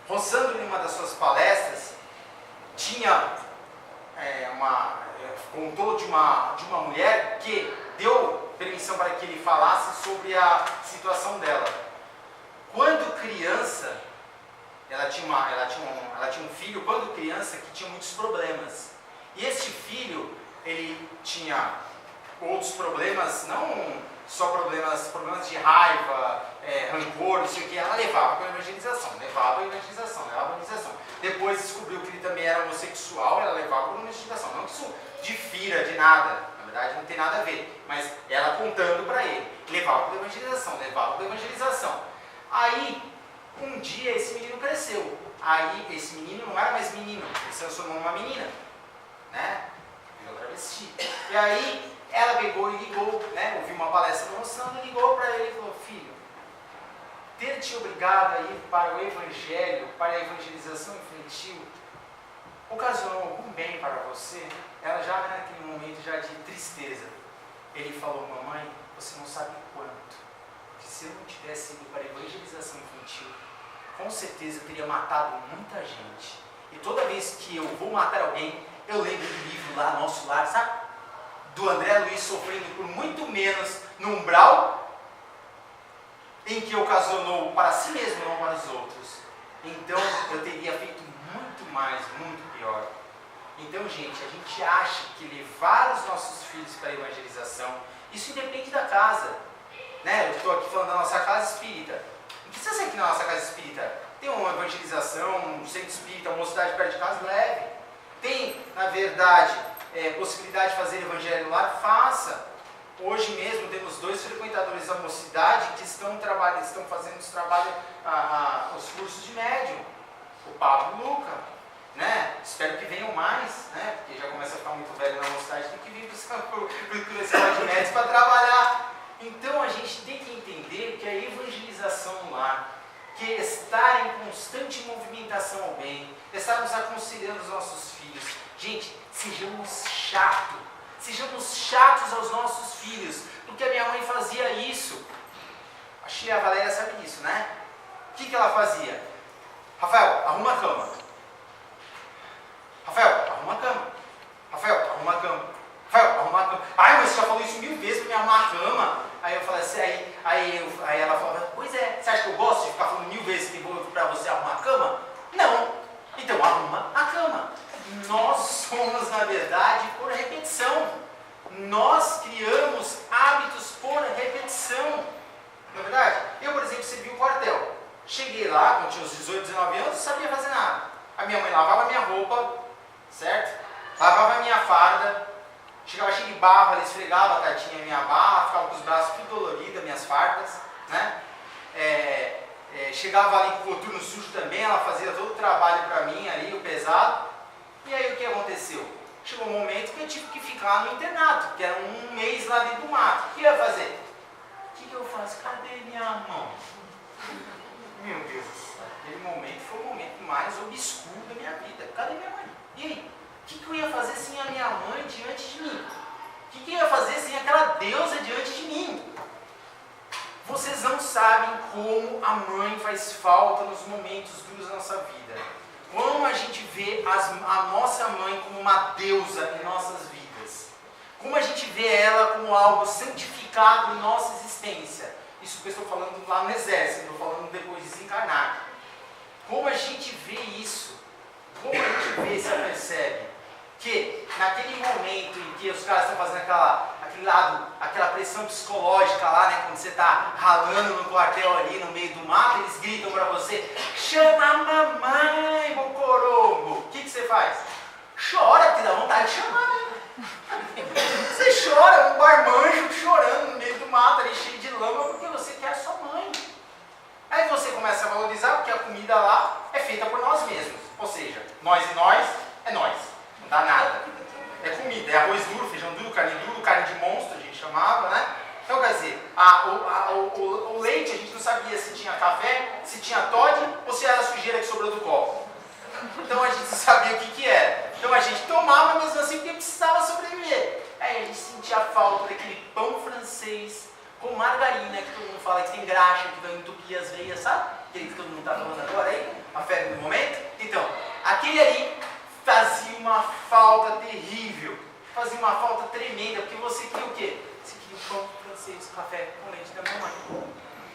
Rossandro, em uma das suas palestras, contou de uma mulher que deu permissão para que ele falasse sobre a situação dela. Quando criança, ela tinha um filho, quando criança, que tinha muitos problemas. E este filho, ele tinha outros problemas, não só problemas de raiva, rancor, não sei o que, ela levava para a evangelização. Depois descobriu que ele também era homossexual, ela levava para a evangelização. Não que isso difira de nada, na verdade não tem nada a ver, mas ela contando para ele, levava para a evangelização. Aí, um dia esse menino cresceu. Aí esse menino não era mais menino, ele se transformou numa menina, né? Virou travesti. E aí ela pegou e ligou, né? Ouviu uma palestra do Rossandro e ligou para ele e falou: filho, ter te obrigado a ir para o evangelho, para a evangelização infantil, ocasionou algum bem para você? Ela já naquele momento já de tristeza. Ele falou: mamãe, você não sabe quanto, que se eu não tivesse ido para a evangelização infantil, com certeza eu teria matado muita gente. E toda vez que eu vou matar alguém, eu lembro do livro lá, Nosso Lar, sabe? Do André Luiz sofrendo por muito menos no umbral, em que ocasionou para si mesmo, não para os outros. Então eu teria feito muito mais, muito pior. Então, gente, a gente acha que levar os nossos filhos para a evangelização, isso independe da casa, né? Eu estou aqui falando da nossa casa espírita. Não precisa ser aqui na nossa casa espírita. Tem uma evangelização, um centro espírita, uma mocidade perto de casa, leve. Tem, na verdade, possibilidade de fazer evangelho lá, faça. Hoje mesmo temos 2 frequentadores da mocidade que estão fazendo os cursos de médium. O Pablo e o Luca, né? Espero que venham mais, né? Porque já começa a ficar muito velho na mocidade, tem que vir para escola de médios para trabalhar. Então a gente tem que entender que a evangelização no lar, que estar em constante movimentação ao bem, estarmos aconselhando os nossos filhos. Gente, sejamos chatos aos nossos filhos, porque a minha mãe fazia isso. Acho que a Valéria sabe disso, né? O que ela fazia? Rafael, arruma a cama. Rafael, arruma a cama. Rafael, arruma a cama. Rafael, arruma a cama. Ai, mas você já falou isso 1000 vezes para me arrumar a cama. Aí eu falei assim, aí ela falava: pois é, você acha que eu gosto de ficar falando 1000 vezes que vou para você arrumar a cama? Não. Então arruma a cama. Nós somos, na verdade, por repetição. Nós criamos hábitos por repetição. Na verdade, eu, por exemplo, servi o quartel. Cheguei lá, quando tinha uns 18, 19 anos, não sabia fazer nada. A minha mãe lavava a minha roupa, certo? Lavava a minha farda, chegava cheio de barro, ela esfregava a tatinha minha barra, ficava com os braços tudo doloridos, minhas fardas, né? Chegava ali com o coturno sujo também, ela fazia todo o trabalho para mim ali, o pesado. E aí o que aconteceu? Chegou um momento que eu tive que ficar no internato, que era um mês lá dentro do mato. O que eu ia fazer? O que eu faço? Cadê minha mão? Meu Deus do céu, aquele momento foi o momento mais obscuro da minha vida. Cadê minha mãe? E aí? O que eu ia fazer sem a minha mãe diante de mim? O que eu ia fazer sem aquela deusa diante de mim? Vocês não sabem como a mãe faz falta nos momentos duros da nossa vida. Como a gente vê a nossa mãe como uma deusa em nossas vidas. Como a gente vê ela como algo santificado em nossa existência. Isso que eu estou falando lá no exército, estou falando depois de desencarnar. Como a gente vê isso? Como a gente vê, se percebe? Que naquele momento em que os caras estão fazendo aquela pressão psicológica lá, né, quando você está ralando no quartel ali no meio do mato, eles gritam para você: chama a mamãe, mocorongo. O que você faz? Chora, porque dá vontade de chamar, né? Você chora, um marmanjo chorando no meio do mato ali, cheio de lama, porque você quer a sua mãe. Aí você começa a valorizar, porque a comida lá é feita por nós mesmos. Ou seja, nós e nós é nós. Não dá nada. É comida, é arroz duro, feijão duro, carne de monstro, a gente chamava, né? Então, quer dizer, o leite a gente não sabia se tinha café, se tinha Toddy ou se era a sujeira que sobrou do copo. Então a gente não sabia o que era. Então a gente tomava mesmo assim porque precisava sobreviver. Aí a gente sentia falta daquele pão francês com margarina, que todo mundo fala que tem graxa, que vai entupir as veias, sabe? Aquele que todo mundo está falando agora aí, a febre do momento. Então, aquele ali fazia uma falta terrível, fazia uma falta tremenda, porque você queria o quê? Você queria o pão francês, café com leite da mamãe.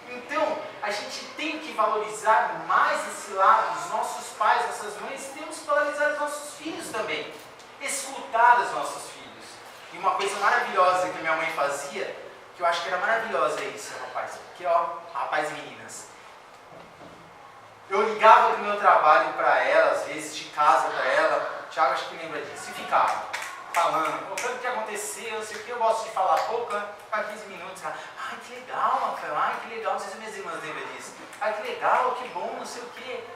Então, a gente tem que valorizar mais esse lado dos nossos pais, nossas mães, e temos que valorizar os nossos filhos também, escutar os nossos filhos. E uma coisa maravilhosa que minha mãe fazia, que eu acho que era maravilhosa isso, rapaz, porque rapaz e meninas, eu ligava do meu trabalho para ela, às vezes de casa para ela, Thiago acho que lembra disso, e ficava falando, contando o que aconteceu, não sei o que, eu gosto de falar pouco, né? Ficar 15 minutos, ai que legal, Rafael, ai que legal, não sei se minhas irmãs lembram disso, ai que legal, que bom, não sei o que.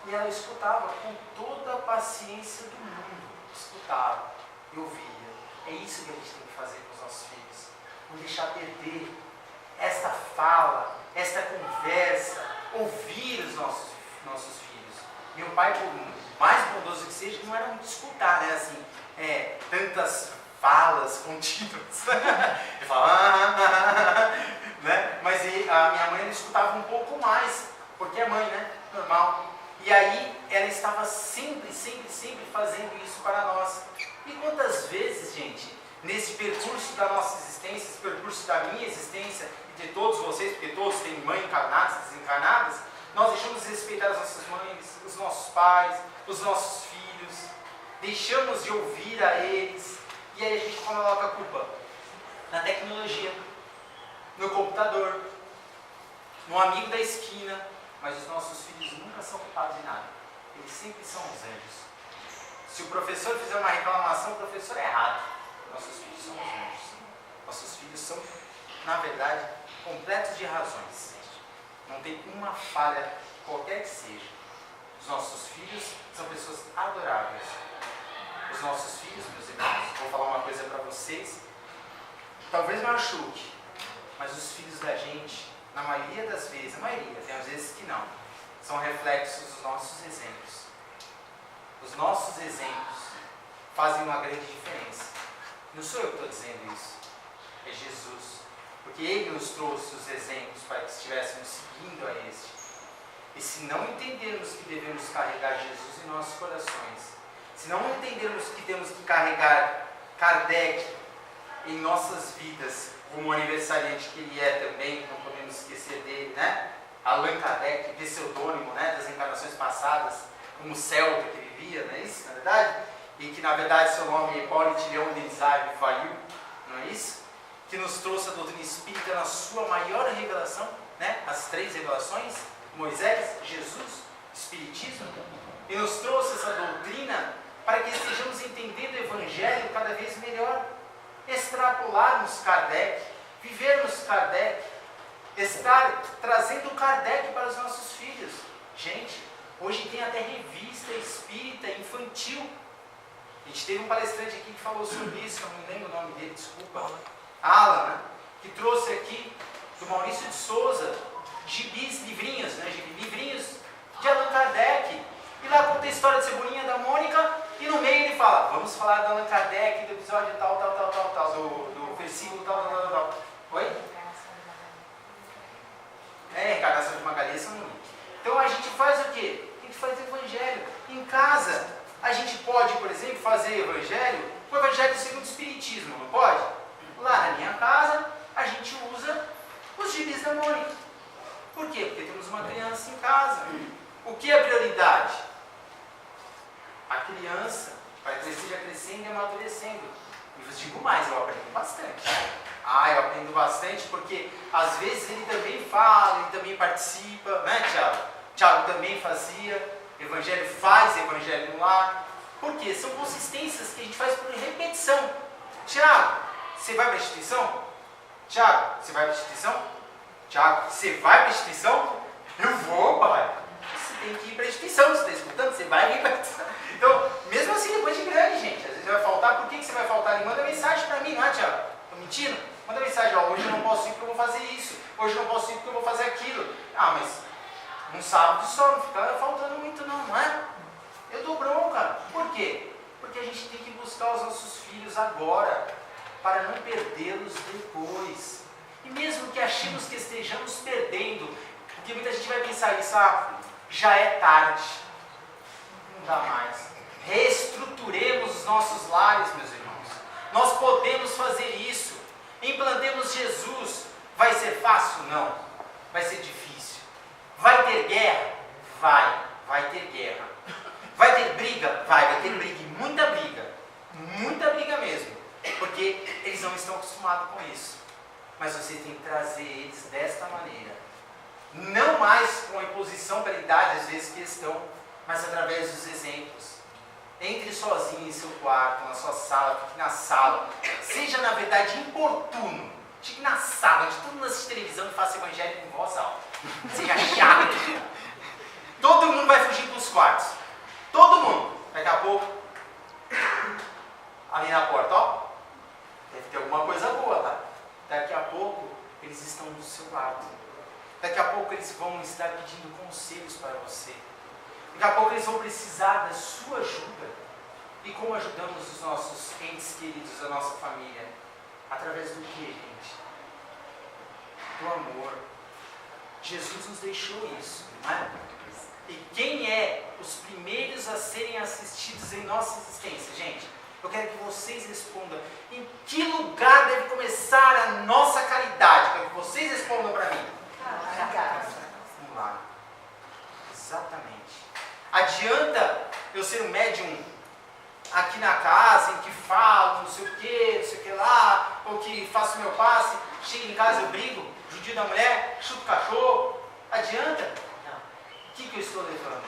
E ela escutava com toda a paciência do mundo, escutava, eu ouvia. É isso que a gente tem que fazer com os nossos filhos, não deixar perder esta fala, esta conversa, ouvir os nossos filhos. Meu pai, por mais bondoso que seja, não era muito escutar, né, assim, tantas falas contínuas. Ele falava, né? Mas a minha mãe escutava um pouco mais, porque é mãe, né? Normal. E aí ela estava sempre fazendo isso para nós. E quantas vezes, gente, nesse percurso da nossa existência, esse percurso da minha existência e de todos vocês, porque todos têm mãe encarnadas, desencarnadas, nós deixamos de respeitar as nossas mães, os nossos pais, os nossos filhos, deixamos de ouvir a eles, e aí a gente coloca a culpa na tecnologia, no computador, no amigo da esquina, mas os nossos filhos nunca são culpados de nada, eles sempre são os anjos. Se o professor fizer uma reclamação, o professor é errado, nossos filhos são os anjos, nossos filhos são, na verdade, completos de razões, não tem uma falha qualquer que seja. Os nossos filhos são pessoas adoráveis. Os nossos filhos, meus irmãos, vou falar uma coisa para vocês, talvez machuque, mas os filhos da gente, na maioria das vezes, tem às vezes que não, são reflexos dos nossos exemplos. Os nossos exemplos fazem uma grande diferença. Não sou eu que estou dizendo isso, é Jesus. Porque Ele nos trouxe os exemplos para que estivéssemos seguindo a este. E se não entendermos que devemos carregar Jesus em nossos corações, se não entendermos que temos que carregar Kardec em nossas vidas, como aniversariante que ele é também, não podemos esquecer dele, né? Allan Kardec, pseudônimo, né, das encarnações passadas, como celta que ele via, não é isso, na verdade? E que na verdade seu nome é Hipólito Leão Denizar Faliu, não é isso? Que nos trouxe a doutrina espírita na sua maior revelação, né? As 3 revelações, Moisés, Jesus, Espiritismo, e nos trouxe essa doutrina para que estejamos entendendo o Evangelho cada vez melhor, extrapolarmos Kardec, vivermos Kardec, estar trazendo Kardec para os nossos filhos. Gente, hoje tem até revista espírita infantil. A gente teve um palestrante aqui que falou sobre isso, eu não me lembro o nome dele, desculpa. Alan, né? Que trouxe aqui, do Maurício de Souza, gibis, livrinhos, né? Livrinhos de Allan Kardec. E lá conta a história de Cebolinha da Mônica, e no meio ele fala, vamos falar de Allan Kardec, do episódio tal, do versículo tal. Oi? Reencarnação de Magalhães são muito. Então a gente faz o quê? A gente faz evangelho. Em casa, a gente pode, por exemplo, fazer evangelho, o evangelho segundo o Espiritismo, não pode? Lá na minha casa, a gente usa os gibis da Mônica. Por quê? Porque temos uma criança em casa. O que é prioridade? A criança vai crescer, crescendo e amadurecendo. E vos digo mais, eu aprendo bastante. Eu aprendo bastante porque às vezes ele também fala, ele também participa, né, Tiago? Tiago também fazia, evangelho faz, evangelho no lar. Por quê? São consistências que a gente faz por repetição. Tiago, você vai para a instituição? Tiago, você vai para a instituição? Tiago, você vai para a instituição? Eu vou, pai. Você tem que ir para a instituição, você está escutando? Você vai vir para a instituição. Então, mesmo assim, depois de grande, gente, às vezes vai faltar. Por que você vai faltar? Ele manda mensagem para mim, não é, Tiago? Estou mentindo? Manda mensagem, hoje eu não posso ir porque eu vou fazer isso. Hoje eu não posso ir porque eu vou fazer aquilo. Mas um sábado só, não fica faltando muito não é? Eu dou bronca. Por quê? Porque a gente tem que buscar os nossos filhos agora, para não perdê-los depois. E mesmo que achemos que estejamos perdendo, porque muita gente vai pensar isso, já é tarde. Não dá mais. Reestruturemos os nossos lares, meus irmãos. Nós podemos fazer isso. Implantemos Jesus. Vai ser fácil? Não. Vai ser difícil. Vai ter guerra? Vai ter guerra. Vai ter briga? Vai ter briga. E muita briga. Muita briga mesmo. Porque eles não estão acostumados com isso. Mas você tem que trazer eles desta maneira. Não mais com a imposição pela idade, às vezes, que estão, mas através dos exemplos. Entre sozinho em seu quarto, na sua sala, fique na sala. Seja, na verdade, importuno. Fique na sala, onde todo mundo assiste televisão e faça evangelho com voz alta. Seja chato. Todo mundo vai fugir para os quartos. Todo mundo. Daqui a pouco, ali na porta, ó. Deve ter alguma coisa boa lá. Daqui a pouco, eles estão do seu lado. Daqui a pouco, eles vão estar pedindo conselhos para você. Daqui a pouco, eles vão precisar da sua ajuda. E como ajudamos os nossos entes queridos, a nossa família? Através do que, gente? Do amor. Jesus nos deixou isso, não é? E quem é os primeiros a serem assistidos em nossa existência, gente? Eu quero que vocês respondam. Em que lugar deve começar a nossa caridade? Quero que vocês respondam para mim. Vamos lá. Exatamente. Adianta eu ser um médium aqui na casa, em que falo, não sei o que lá, ou que faço meu passe, chego em casa, eu brigo, judio da mulher, chuto o cachorro. Adianta? Não. O que eu estou levando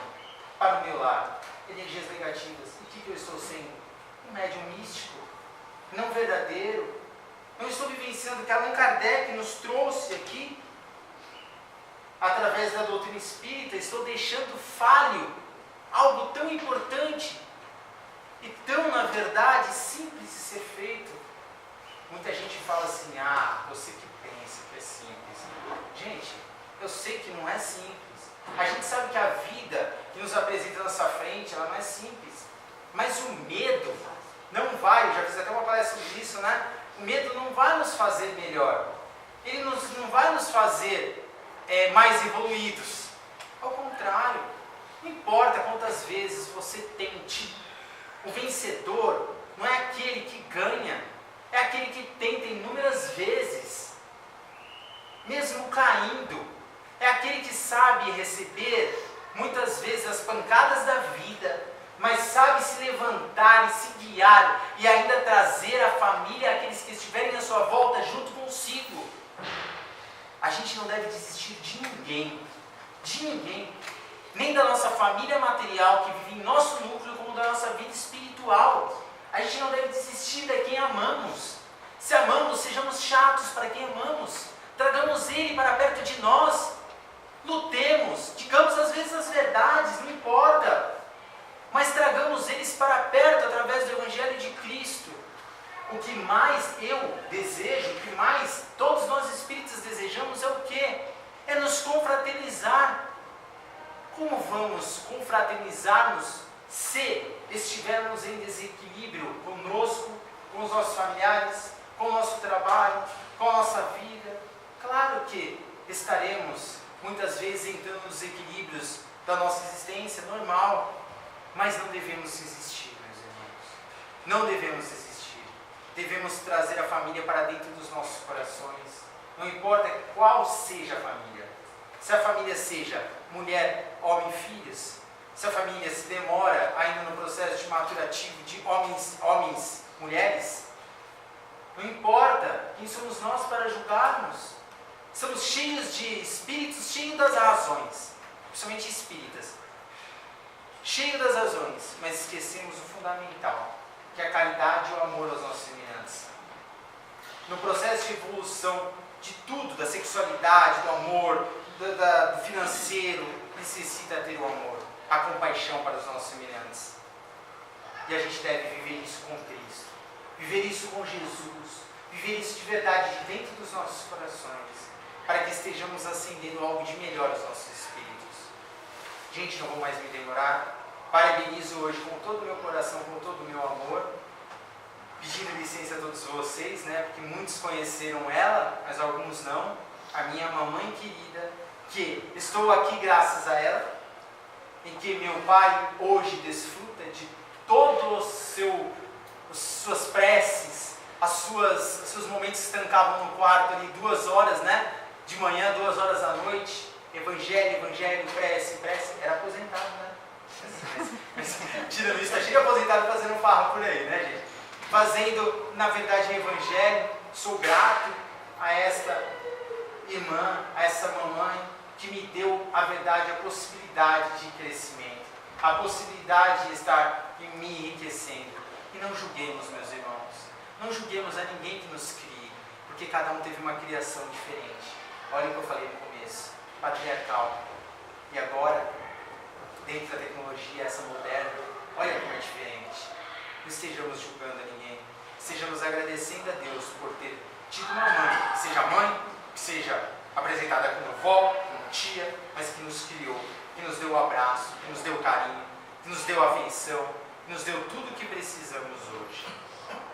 para o meu lado? Energias negativas. O que eu estou sendo? Um médium místico, não verdadeiro. Não estou vivenciando o que Allan Kardec nos trouxe aqui, através da doutrina espírita. Estou deixando falho algo tão importante e tão, na verdade, simples de ser feito. Muita gente fala assim, você que pensa que é simples. Gente, eu sei que não é simples. A gente sabe que a vida que nos apresenta na nossa frente, ela não é simples. Mas o medo não vai, eu já fiz até uma palestra sobre isso, né? O medo não vai nos fazer melhor. Ele não vai nos fazer mais evoluídos. Ao contrário, não importa quantas vezes você tente. O vencedor não é aquele que ganha, é aquele que tenta inúmeras vezes, mesmo caindo. É aquele que sabe receber muitas vezes as pancadas da vida, mas sabe se levantar e se guiar e ainda trazer a família, aqueles que estiverem à sua volta junto consigo. A gente não deve desistir de ninguém, nem da nossa família material que vive em nosso núcleo, como como da nossa vida espiritual. A gente não deve desistir de quem amamos. Se amamos, sejamos chatos para quem amamos. Tragamos Ele para perto de nós. Lutemos, digamos às vezes as verdades, não importa. Mas tragamos eles para perto através do Evangelho de Cristo. O que mais eu desejo, o que mais todos nós espíritas desejamos é o quê? É nos confraternizar. Como vamos confraternizar-nos se estivermos em desequilíbrio conosco, com os nossos familiares, com o nosso trabalho, com a nossa vida? Claro que estaremos muitas vezes entrando nos equilíbrios da nossa existência, normal, mas não devemos desistir, meus irmãos. Não devemos desistir. Devemos trazer a família para dentro dos nossos corações. Não importa qual seja a família. Se a família seja mulher, homem e filhos, se a família se demora ainda no processo de maturativo de homens, mulheres, não importa quem somos nós para julgarmos. Somos cheios de espíritos, cheios das razões, principalmente espíritas, cheios das razões, mas esquecemos o fundamental, que é a caridade e o amor aos nossos semelhantes. No processo de evolução de tudo, da sexualidade, do amor, do financeiro, necessita ter o amor, a compaixão para os nossos semelhantes. E a gente deve viver isso com Cristo, viver isso com Jesus, viver isso de verdade de dentro dos nossos corações, para que estejamos acendendo algo de melhor aos nossos espíritos. Gente, não vou mais me demorar. Parabenizo hoje com todo o meu coração, com todo o meu amor, pedindo licença a todos vocês, né, porque muitos conheceram ela, mas alguns não, a minha mamãe querida, que estou aqui graças a ela, em que meu pai hoje desfruta de todos as suas preces, os seus momentos que trancavam no quarto ali 2 horas, né? De manhã, 2 horas à noite, evangelho, prece, era aposentado, né? Mas tirando isso, está cheio de aposentado fazendo farra por aí, né, gente? Fazendo, na verdade, evangelho. Sou grato a esta irmã, a essa mamãe, que me deu a verdade, a possibilidade de crescimento, a possibilidade de estar me enriquecendo. E não julguemos, meus irmãos, não julguemos a ninguém que nos crie, porque cada um teve uma criação diferente. Olha o que eu falei no começo, patriarcal. E agora, dentro da tecnologia, essa moderna, olha como é diferente. Não estejamos julgando a ninguém, estejamos agradecendo a Deus por ter tido uma mãe, que seja apresentada como vó, como tia, mas que nos criou, que nos deu o abraço, que nos deu carinho, que nos deu afeição, que nos deu tudo o que precisamos hoje.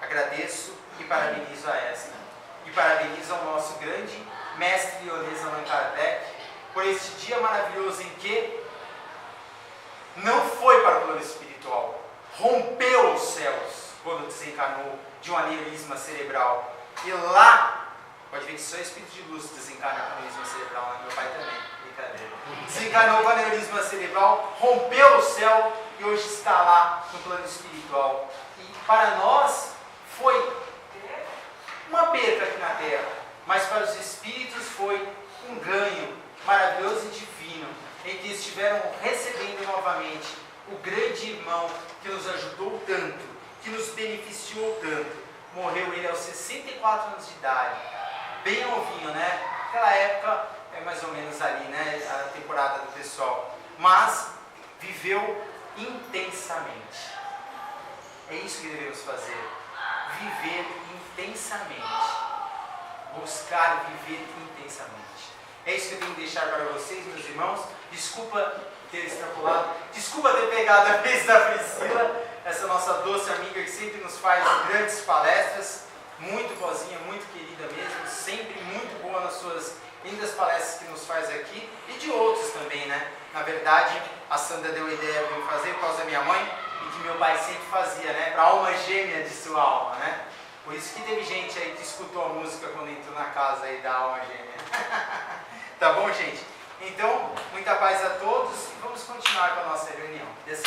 Agradeço e parabenizo a esta. E parabenizo ao nosso grande mestre Leonês Allan Kardec por este dia maravilhoso em que não foi para o plano espiritual, rompeu os céus quando desencarnou de um aneurisma cerebral. E lá, pode ver que só espírito de luz desencarna com aneurisma cerebral, né? Meu pai também, brincadeira. Desencarnou com aneurisma cerebral, rompeu o céu e hoje está lá no plano espiritual. E para nós foi uma perda aqui na Terra, mas para os espíritos foi um ganho maravilhoso e divino, em que estiveram recebendo novamente o grande irmão que nos ajudou tanto, que nos beneficiou tanto. Morreu ele aos 64 anos de idade, bem novinho, né? Naquela época é mais ou menos ali, né? A temporada do pessoal, mas viveu intensamente. É isso que devemos fazer, viver intensamente, buscar viver intensamente. É isso que eu tenho que deixar para vocês, meus irmãos. Desculpa ter extrapolado, desculpa ter pegado a vez da Priscila, essa nossa doce amiga que sempre nos faz grandes palestras, muito boazinha, muito querida mesmo, sempre muito boa nas suas lindas palestras que nos faz aqui e de outros também, né? Na verdade, a Sandra deu a ideia para eu fazer por causa da minha mãe e que meu pai sempre fazia, né? Para a alma gêmea de sua alma, né? Por isso que teve gente aí que escutou a música quando entrou na casa aí da alma gêmea. Tá bom, gente? Então, muita paz a todos e vamos continuar com a nossa reunião. E assim,